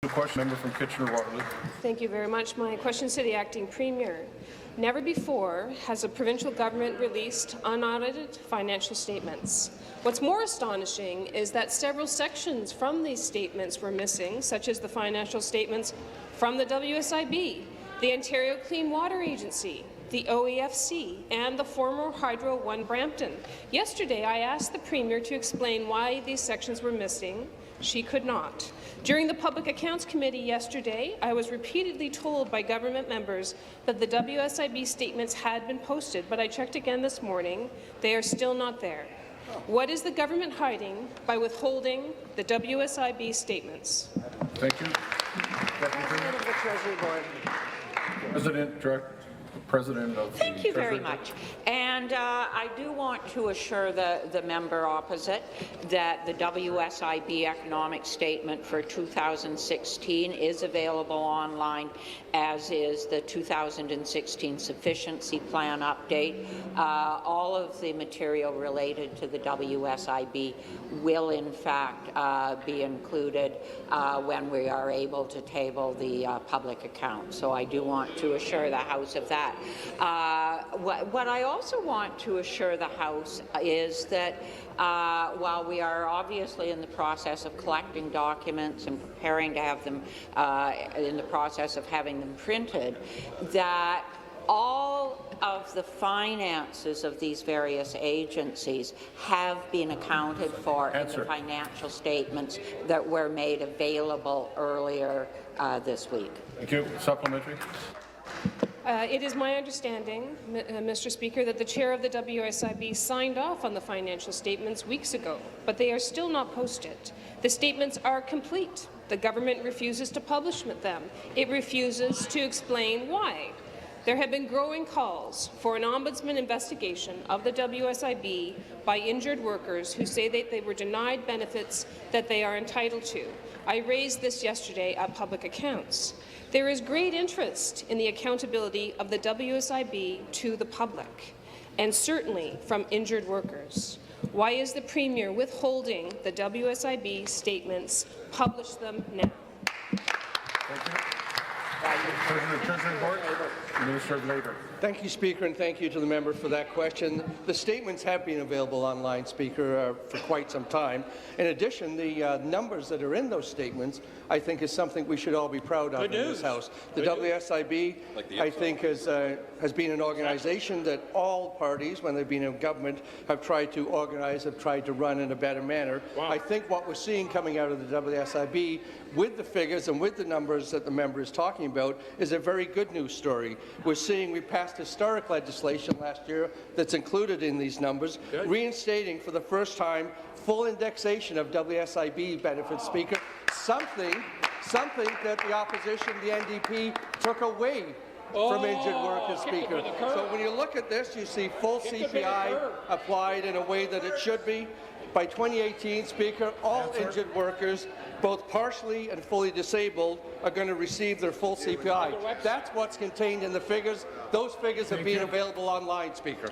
The question, member from Kitchener-Waterloo. Thank you very much. My question is to the Acting Premier. Never before has a provincial government released unaudited financial statements. What's more astonishing is that several sections from these statements were missing, such as the financial statements from the WSIB, the Ontario Clean Water Agency, the OEFC, and the former Hydro One Brampton. Yesterday, I asked the Premier to explain why these sections were missing. She could not. During the Public Accounts Committee yesterday, I was repeatedly told by government members that the WSIB statements had been posted, but I checked again this morning. They are still not there. What is the government hiding by withholding the WSIB statements? Thank you. President of the Treasury Board. President of the Thank you very Treasury much. And I do want to assure the member opposite that the WSIB economic statement for 2016 is available online, as is the 2016 sufficiency plan update. All of the material related to the WSIB will in fact be included when we are able to table the public account. So I do want to assure the House of that. What I also want to assure the House is that while we are obviously in the process of collecting documents and preparing to have them in the process of having them printed, that all of the finances of these various agencies have been accounted for in the financial statements that were made available earlier this week. Thank you. Supplementary. It is my understanding, Mr. Speaker, that the chair of the WSIB signed off on the financial statements weeks ago, but they are still not posted. The statements are complete. The government refuses to publish them. It refuses to explain why. There have been growing calls for an ombudsman investigation of the WSIB by injured workers who say that they were denied benefits that they are entitled to. I raised this yesterday at Public Accounts. There is great interest in the accountability of the WSIB to the public, and certainly from injured workers. Why is the Premier withholding the WSIB statements? Publish them now. Thank you. President of the Treasury Board, Minister of Labour. Thank you, Speaker, and thank you to the member for that question. The statements have been available online, Speaker, for quite some time. In addition, the numbers that are in those statements, I think, is something we should all be proud of in this House. The WSIB, I think, has been an organization that all parties, when they've been in government, have tried to organize, have tried to run in a better manner. Wow. I think what we're seeing coming out of the WSIB, with the figures and with the numbers that the member is talking about, is a very good news story. We're seeing we passed historic legislation last year that's included in these numbers, reinstating for the first time full indexation of WSIB benefits, Speaker, something that the opposition, the NDP, took away from injured workers, Speaker. So when you look at this, you see full CPI applied in a way that it should be. By 2018, Speaker, all injured workers, both partially and fully disabled, are going to receive their full CPI. That's what's contained in the figures. Those figures have been available online, Speaker.